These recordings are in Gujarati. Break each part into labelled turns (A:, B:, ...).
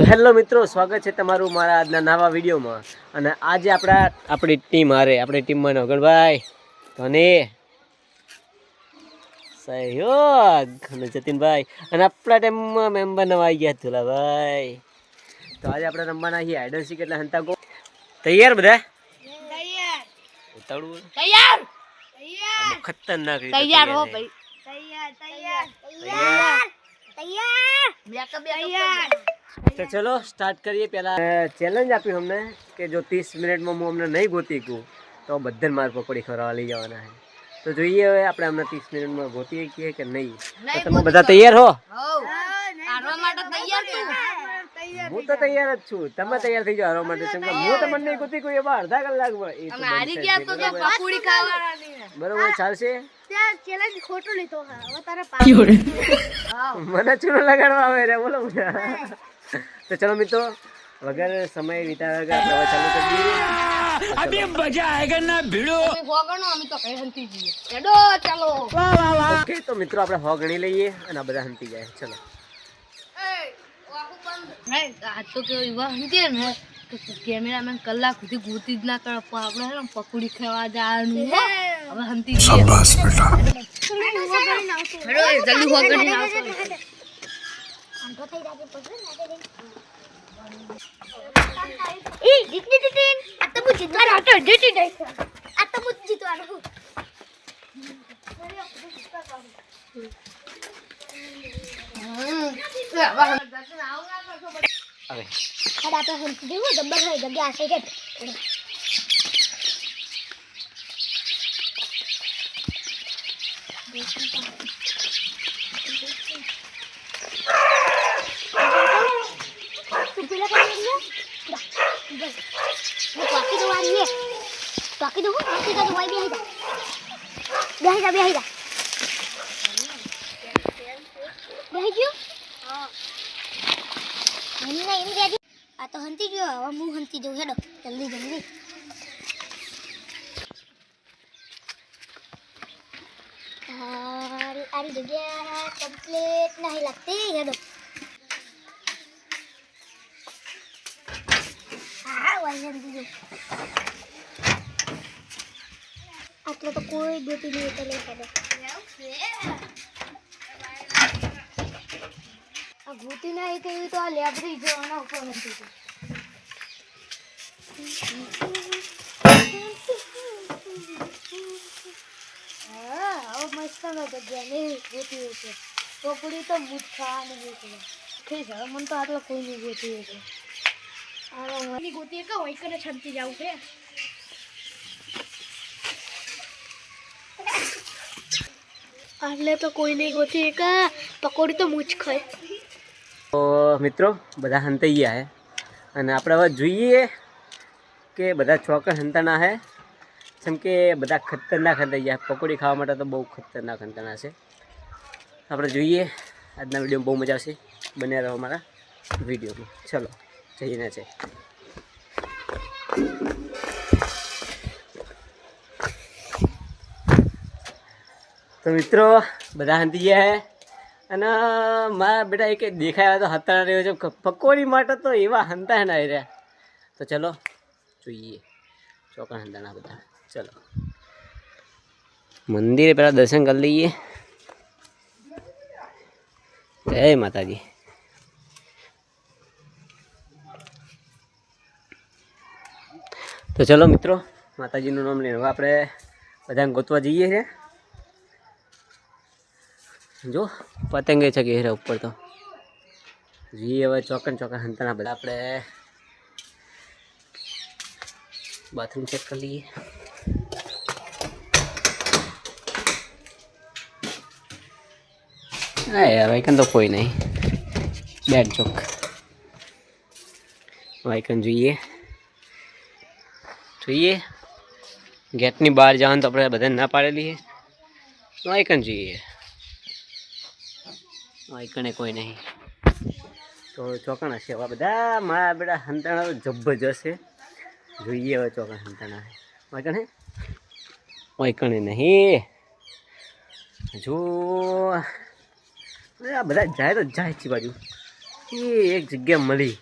A: હેલો મિત્રો, સ્વાગત છે તમારું મારા આજના નવા વિડીયોમાં. અને આજે આપણી ટીમમાં નગરભાઈ, ધોની, સહયોગ અને જતીનભાઈ, અને આપણા ટીમમાં મેમ્બર નવા આવી ગયા ધુલાભાઈ. તો આજે આપણે રમવાના છીએ હાઈડ એન્ડ સીક એટલે હંતા ગો. તૈયાર બધા? તૈયાર. ખતરનાક રીતે તૈયાર હો ભાઈ. તૈયાર. तो चलो स्टार्ट करिए। पहला चैलेंज आप हमने कि जो 30 मिनट में હું અમને નહીં ગોતી ગયું તો બધે માર પકોડી ખવડાવવા લઈ જવાના છે. તો જોઈએ હવે આપણે અમને 30 મિનિટમાં ગોતી શકીએ કે નહીં. તો તમે બધા તૈયાર હો? હું તો તૈયાર જ છું. તમે તૈયાર થઈ જાઓ હારવા માટે. હું તમને નહીં ગોતી કોઈ એવા અડધા કલાકમાં બરોબર ચાલશે. મને ચૂનો લગાડવા આવે રે. બોલો तो चलो मित्रों, वगैर समय बिताया वगैर दवा चालू कर दी। अभी मजा आएगा ना भिड़ो। अभी तो कहीं हंती जी चलो चलो। ओके तो मित्रों આપણે હો ગણી લઈએ અને આ બધા હંતી જાય. ચલો
B: आज तो के युवा हंती है तो कैमरामैन कलाक સુધી ગોતી જ ના કરે. આપણે હે પકોડી ખાવા જવાનું હે. હવે હંતી जी शाबाश बेटा. જલ્દી હો ગણી આવજો.
C: આ તો હંતી ગયો. હવે હું હંતી જઉં. હેડો જલ્દી જલ્દી. આરી જગ્યા કમ્પ્લીટ નહીં લાગતી. હેડો આટલો તો કોઈ ગોતી નહીં એટલે આ ગોતી નહીં કહ્યું તો આ લેબરી જોવાના ઉપર નથી. હા હવે મસ્ત જગ્યા નહીં ગોતી છે. પકોડી તો મૂઠ ખાવાની ગોતી થઈ જાય. મને તો આટલો કોઈ નહીં ગોતી છે. ગોતી કે હોય કરે છંતી જવું છે. આટલે તો કોઈ નહીં ગોતી કે પકોડી તો મૂછ ખાય.
A: તો મિત્રો બધા હંતાઈ ગયા છે અને આપણે હવે જોઈએ કે બધા ચોકડ હંતાના છે. જેમ કે બધા ખતરનાક હંતાઈ ગયા. પકોડી ખાવા માટે તો બહુ ખતરનાક હંતાના છે. આપણે જોઈએ આજના વિડીયોમાં બહુ મજા આવશે. બન્યા રહો અમારા વિડીયોમાં. ચલો જઈને છે. તો મિત્રો બધા હંતી ગયા છે અને મારા બેટા એક દેખાયા તો હંતા રહ્યો છે. પકોડી માટે તો એવા હંતા ના રહ્યા. તો ચલો જોઈએ ચોકણ હંતાના બધા. ચલો મંદિરે પહેલાં દર્શન કરી લઈએ. જય માતાજી. તો ચલો મિત્રો માતાજીનું નામ લઈને હવે આપણે બધાને ગોતવા જઈએ છીએ. જો પતંગે છે ઘેરા ઉપર તો જોઈએ. હવે ચોકન હંતાના બધા આપણે બાથરૂમ ચેક કરી લઈએ. હા વાયકન તો કોઈ નહીં. બેડ ચોક વાયકન જોઈએ. ગેટની બહાર જવાનું તો આપણે બધાને ના પાડેલી છે. વાયકન જોઈએ. વાયકને કોઈ નહીં તો ચોકણ હશે. હવે બધા મારા બેટા હંતાણા તો જબરજસ્ત છે. જોઈએ હવે ચોકણ હંતાણા છે. વાયકણ હે વાયકણે નહીં. જો આ બધા જાય તો જાય છે બાજુ. એ એક જગ્યા મળી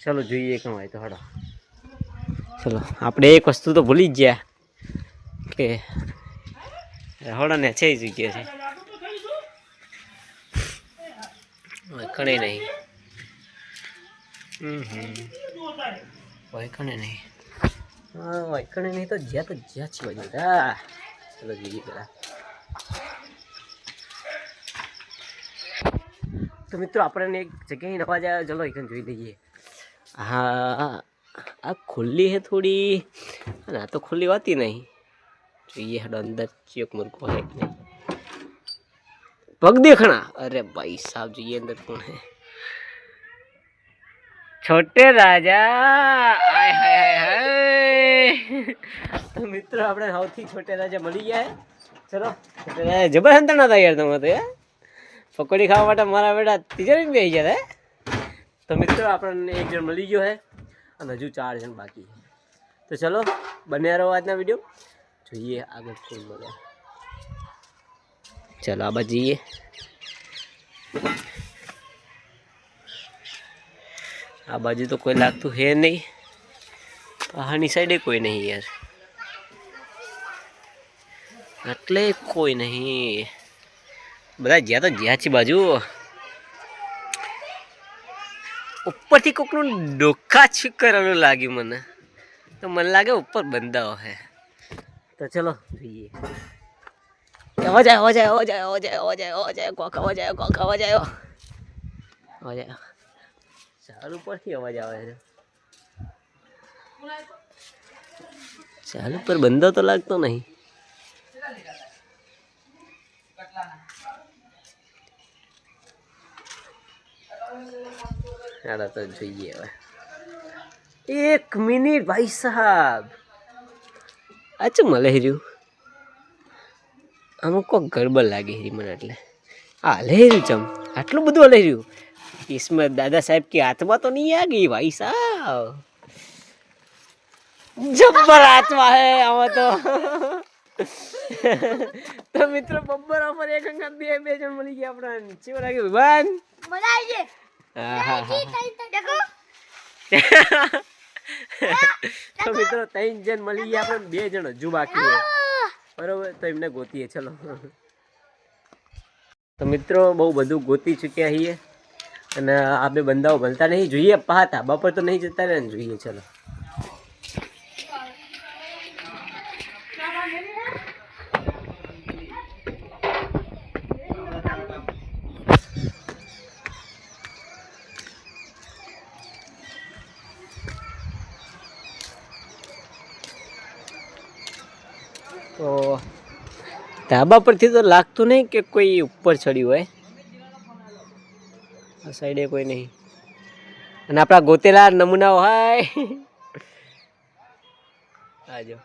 A: ચલો જોઈએ કેમ હોય તો હડો. ચલો આપણે એક વસ્તુ તો ભૂલી જ ગયા કે હળો ને છે જગ્યા છે વૈકણે નહીં. વૈકણે નહીં. હા વૈકણે નહીં તો જ્યાં છે બધા. ચલો જોઈએ પેલા. તો મિત્રો આપણને એક જગ્યાએ નવા જાય. ચલો એક જોઈ લઈએ. હા આ ખુલ્લી है थोड़ी અને આ તો ખુલ્લી હોતી નહીં. જોઈએ હડો અંદર ચેક मुर्को है कि नहीं. पग देखना. अरे भाई साहब જોઈએ અંદર કોણ है. छोटे राजा. आय हाय हाय हाय. તો મિત્રો આપણે સૌથી છોટે રાજા મળી ગયા. ચલો છોટે રાજા જબર હંતણા હતા યાર તમે તો યાર. પકોડી ખાવા માટે મારા બેટા તિજોરી બેસી ગયા. તો મિત્રો આપણને એક જણ મળી ગયો હે અને હજુ 4 જણ બાકી છે. તો ચલો બન્યા રહો આજના વિડીયો. જોઈએ આગળ કોણ મળે. ચલો આ બાજુ જઈએ. આ બાજુ તો કોઈ લાગતું હે નહીં. પહાડની સાઈડે કોઈ નહીં યાર. એટલે કોઈ નહીં. બધા જ્યાં તો જ્યાં છે બાજુ. ઉપરથી કોકનું ડોકા છીક કરેલું લાગ્યું મને. તો મને લાગે ઉપર બંધાઓ હે. તો ચલો જોઈએ. અવાજ આવ્યો. ચાલ ઉપરથી અવાજ આવે છે. ચાલ ઉપર બંધો તો લાગતો નહીં. ચાલો તો જોઈએ હવે. 1 મિનિટ ભાઈ સાહેબ. અચ્છા મળે રહ્યું. અમુક કોઈ ગડબડ લાગે હેરી મને. એટલે આ હલે રહ્યું ચમ. આટલું બધું હલે રહ્યું. इसमें दादा साहब की आत्मा तो नहीं आ गई भाई साहब. जब्बर आत्मा है आवा तो. તો મિત્રો બબ્બર ઓફર એક અંગત બે જણ મળી ગયા આપણને. ચેવો લાગ્યો ભગવાન?
C: મજા આવી ગઈ.
A: હા
C: દેખો
A: તો મિત્રો 3 જણ મળી ગયા આપણે. 2 જણ હજુ બાકી છે બરોબર. તો એમને ગોતીએ. ચલો તો મિત્રો બહુ બધું ગોતી ચૂક્યા છીએ અને આ બે બંદાઓ ભલતા નહીં. જોઈએ પા ધાબા પર તો નહીં જતા રહે ને. જોઈએ ચલો. તો ધાબા પરથી તો લાગતું નહીં કે કોઈ ઉપર ચડ્યું હોય. આ સાઈડે કોઈ નહીં. અને આપણા ગોતેલા નમૂનાઓ હાય આજો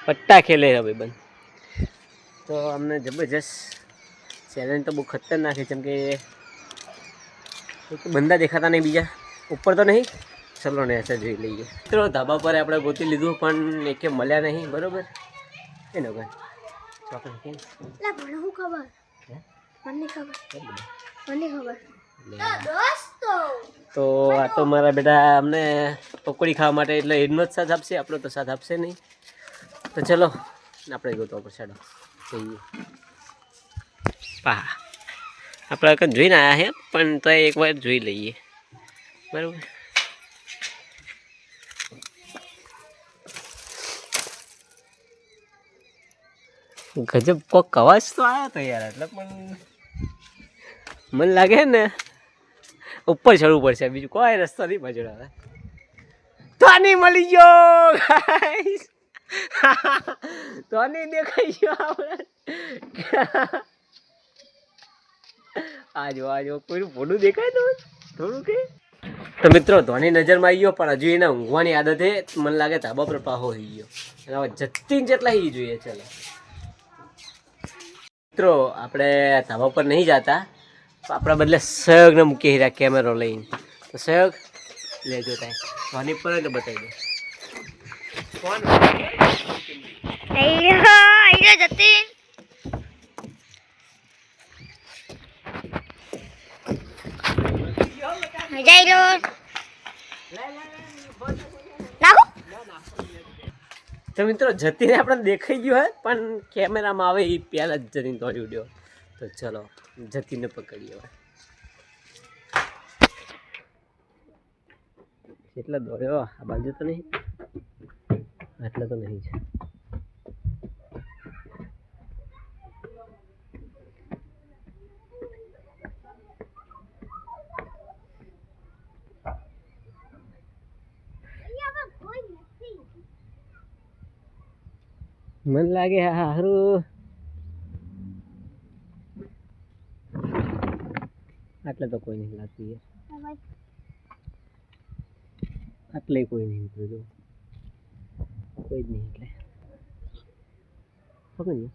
A: પટ્ટા ખેલે છે ભાઈબંધ. તો અમને જબરજસ્ત ચેલેન્જ તો બહુ ખતરનાક છે. જેમ કે બંદા દેખાતા નહીં બીજા ઉપર તો નહીં. ચલો ને એસે જોઈ લઈએ. મિત્રો ધાબા પર આપણે ગોતી લીધું પણ એકે મળ્યા નહીં બરોબર. એનો ગણ ચોકન કેમ
C: લા મને હું ખબર. મને ખબર. દોસ્તો
A: તો આ તો મારા બેટા અમને પકોડી ખાવા માટે એટલે એનો જ સાથ આપશે. આપણો તો સાથ આપશે નહીં. તો ચલો આપણે ગોતો પર ચાલો જઈએ. પા આપણે કંઈ જોઈને આવ્યા છે પણ તો એકવાર જોઈ લઈએ બરાબર. ગજબ કોક અવાજ તો આવ્યો તો યાર. એટલે પણ મને લાગે ને ઉપર ચડવું પડશે. બીજું કોઈ રસ્તો નહીં પાછળ આવે. તો નહીં મળી ગયો ગાઈસ. તો નહીં દેખાઈ ગયો આપણે. આજો કોઈનું ફોટું દેખાય તો થોડું કે. તો મિત્રો ધોની નજરમાં આવી ગયો પણ હજુ એને ઊંઘવાની આદત છે. મને લાગે ધાબા પર પાહો થઈ ગયો. અને હવે જતીન જેટલા ही જોઈએ. ચાલો મિત્રો આપણે ધાબા પર નહીં જતા. આપણા બદલે સહયોગને મૂકી રહ્યા કેમેરો લઈને. તો સહયોગ લેજો ત્યાં ધોની પર જ બતાવી દો. કોણ
C: જતીન જઈ લો નાખો.
A: તો મિત્રો જતીને આપણે દેખાઈ ગયું હોય પણ કેમેરામાં આવે એ પહેલાં જ જતીને દોડી ઉડ્યો. તો ચલો જતીને પકડીએ હવે. કેટલા દોડ્યો આ બાજુ તો નહીં, આટલા તો નહીં છે. મન લાગે હારું આટલે તો કોઈ નહીં લાગતી, આટલે કોઈ નહીં નીકળ્યું, કોઈ જ નહીં. એટલે પકડીએ.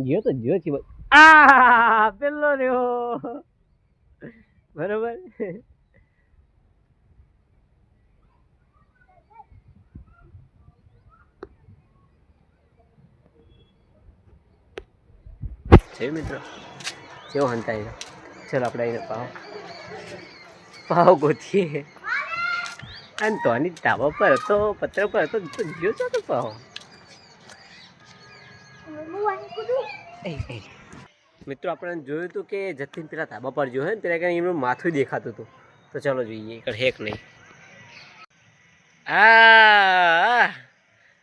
A: ગયો તો ગયો છે. આ પેલો રહ્યો બરોબર. છે મિત્રો કેવો હંતાઈ ગયો. ચલો આપણે એને પાવ ગોતીએ. અને તોની ધાબા પર હતો, પત્ર પર હતો, જો છો તો પાવ. મિત્રો આપણે જોયું હતું કે જતીન પેલા ધાબા પર જોયું ને ત્યારે એમનું માથું દેખાતું હતું. તો ચલો જોઈએ હેક નહીં.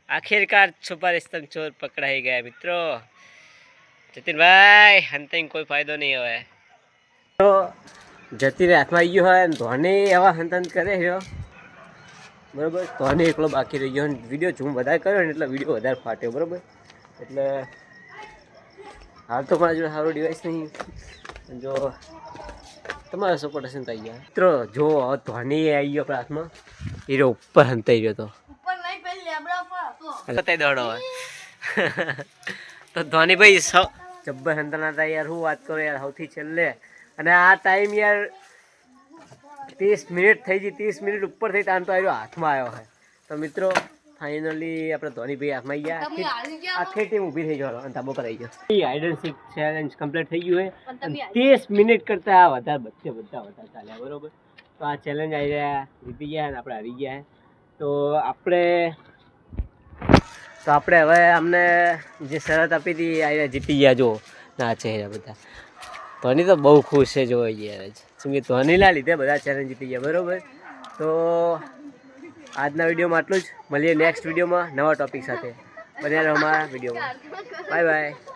A: આખિરકાર છુપા રેસ્તમ ચોર પકડાઈ ગયા મિત્રો. જતીનભાઈ હંતાઈને કોઈ ફાયદો નહીં હવે. તો જતીને હાથમાં આવી ગયો હોય ધોને એવા હંતન કરે છે બરાબર. ધોને એકલો બાકી રહી ગયો. વિડીયો ઝૂમ વધારે કર્યો ને એટલે વિડીયો વધારે ફાટ્યો બરાબર. એટલે હાલ તો મારા જોડે સારો ડિવાઇસ નહીં. જો તમારો સપોર્ટ હશે ને થઈ ગયા મિત્રો. જો ધોની આવી ગયો આપણા હાથમાં, હીરો ઉપર હંતાઈ ગયો હતો. દોડો હોય તો ધોની ભાઈ જબ્બર હંતાના હતા યાર. હું વાત કરું યાર સૌથી છેલ્લે. અને આ ટાઈમ યાર 30 મિનિટ થઈ ગઈ, 30 મિનિટ ઉપર થઈ તાન તો આવ્યો હાથમાં આવ્યો છે. તો મિત્રો ફાઇનલી આપણે ધોનીભાઈ હાથમાં આવી ગયા. આખી ટીમ ઊભી થઈ ગયો અને ધાબો પર આવી ગયો. Hide and seek challenge complete થઈ ગયું છે. 30 મિનિટ કરતાં વધારે બધા ચાલ્યા બરોબર. તો આ ચેલેન્જ આવી રહ્યા જીતી ગયા અને આપણે હારી ગયા. તો આપણે હવે અમને જે શરત આપી હતી આ જીતી ગયા. જો ના છે બધા. ધોની તો બહુ ખુશ છે જો યાર. શું કે ધોનીના લીધે બધા ચેલેન્જ જીતી ગયા બરાબર. તો આજના વિડીયોમાં આટલું જ. મળીએ નેક્સ્ટ વિડીયોમાં નવા ટોપિક સાથે. બન્યા રહો અમારા વિડીયોમાં. Bye bye.